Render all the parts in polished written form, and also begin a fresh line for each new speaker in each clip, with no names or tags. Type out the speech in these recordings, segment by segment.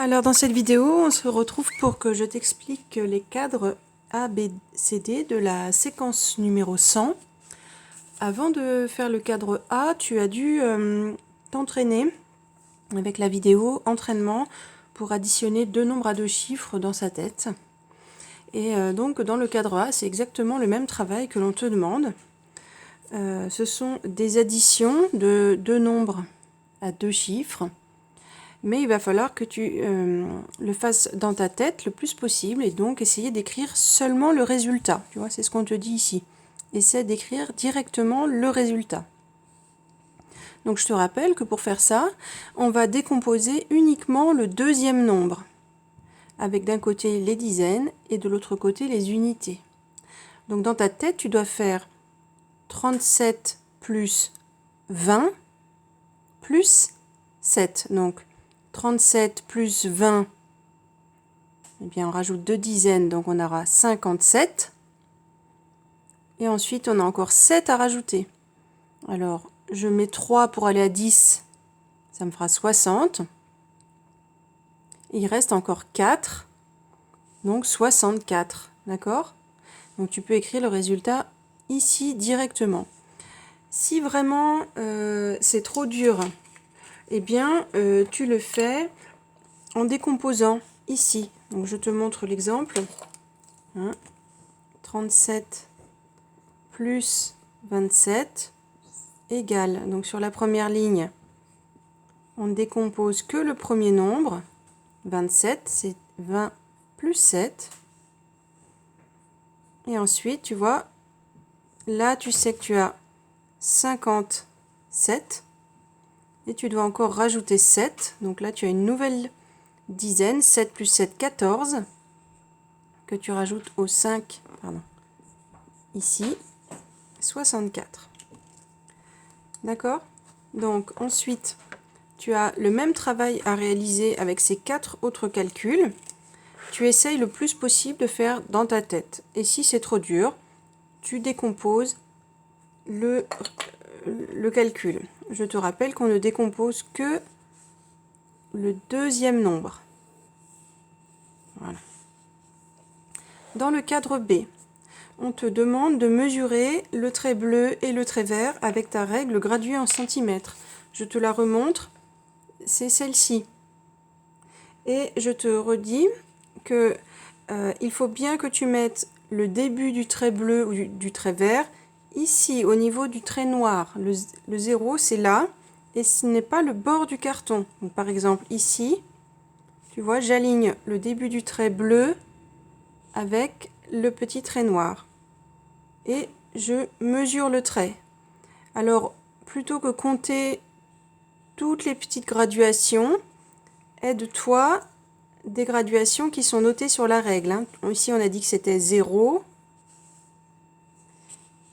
Alors dans cette vidéo, on se retrouve pour que je t'explique les cadres A, B, C, D de la séquence numéro 100. Avant de faire le cadre A, tu as dû t'entraîner avec la vidéo entraînement pour additionner deux nombres à deux chiffres dans sa tête. Et donc dans le cadre A, c'est exactement le même travail que l'on te demande. Ce sont des additions de deux nombres à deux chiffres. Mais il va falloir que tu le fasses dans ta tête le plus possible et donc essayer d'écrire seulement le résultat. Tu vois, c'est ce qu'on te dit ici. Essaie d'écrire directement le résultat. Donc je te rappelle que pour faire ça, on va décomposer uniquement le deuxième nombre, avec d'un côté les dizaines et de l'autre côté les unités. Donc dans ta tête, tu dois faire 37 plus 20 plus 7. Donc 37 plus 20, eh bien on rajoute deux dizaines, donc on aura 57. Et ensuite, on a encore 7 à rajouter. Alors, je mets 3 pour aller à 10, ça me fera 60. Et il reste encore 4, donc 64. D'accord? Donc tu peux écrire le résultat ici directement. Si vraiment c'est trop dur, eh bien tu le fais en décomposant ici. Donc je te montre l'exemple. 37 plus 27 égale, donc sur la première ligne, on ne décompose que le premier nombre. 27, c'est 20 plus 7. Et ensuite, tu vois, là tu sais que tu as 57. Et tu dois encore rajouter 7. Donc là tu as une nouvelle dizaine, 7 plus 7, 14, que tu rajoutes au 5, ici, 64. D'accord? Donc ensuite, tu as le même travail à réaliser avec ces 4 autres calculs. Tu essayes le plus possible de faire dans ta tête. Et si c'est trop dur, tu décomposes le calcul. Je te rappelle qu'on ne décompose que le deuxième nombre. Voilà. Dans le cadre B, on te demande de mesurer le trait bleu et le trait vert avec ta règle graduée en centimètres. Je te la remontre, c'est celle-ci. Et je te redis que il faut bien que tu mettes le début du trait bleu ou du trait vert ici au niveau du trait noir. Le 0 c'est là et ce n'est pas le bord du carton. Donc, par exemple ici, tu vois, j'aligne le début du trait bleu avec le petit trait noir. Et je mesure le trait. Alors, plutôt que compter toutes les petites graduations, aide-toi des graduations qui sont notées sur la règle. Ici, on a dit que c'était 0,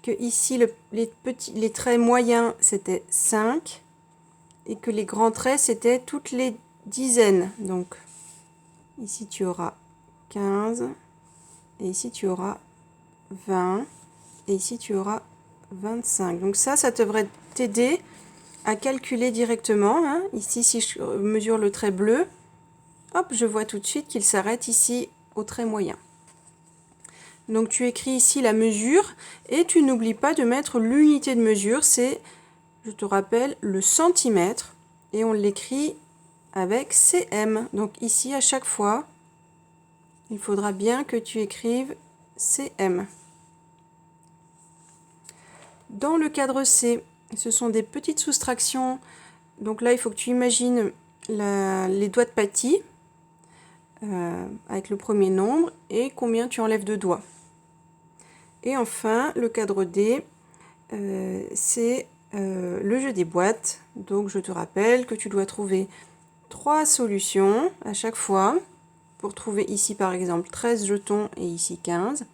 que ici, les traits moyens, c'était 5, et que les grands traits, c'était toutes les dizaines. Donc, ici, tu auras 15, et ici, tu auras 20, et ici, tu auras 25. Donc ça devrait t'aider à calculer directement. Ici, si je mesure le trait bleu, hop, je vois tout de suite qu'il s'arrête ici au trait moyen. Donc tu écris ici la mesure et tu n'oublies pas de mettre l'unité de mesure, c'est, je te rappelle, le centimètre et on l'écrit avec cm. Donc ici, à chaque fois, il faudra bien que tu écrives cm. Dans le cadre C, ce sont des petites soustractions. Donc là, il faut que tu imagines les doigts de Paty avec le premier nombre et combien tu enlèves de doigts. Et enfin, le cadre D, c'est le jeu des boîtes. Donc je te rappelle que tu dois trouver 3 solutions à chaque fois pour trouver ici par exemple 13 jetons et ici 15.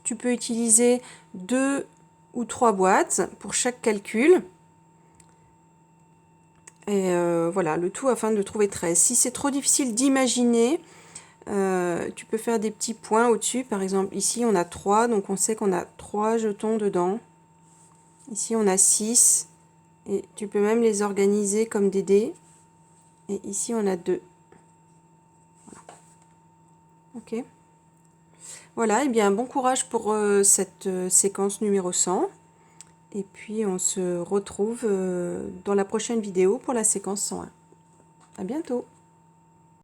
Tu peux utiliser 2 ou 3 boîtes pour chaque calcul. Et voilà, le tout afin de trouver 13. Si c'est trop difficile d'imaginer, tu peux faire des petits points au-dessus. Par exemple, ici on a 3, donc on sait qu'on a 3 jetons dedans. Ici on a 6, et tu peux même les organiser comme des dés. Et ici on a 2. Ok. Voilà, et bien bon courage pour cette séquence numéro 100. Et puis on se retrouve dans la prochaine vidéo pour la séquence 101. À bientôt!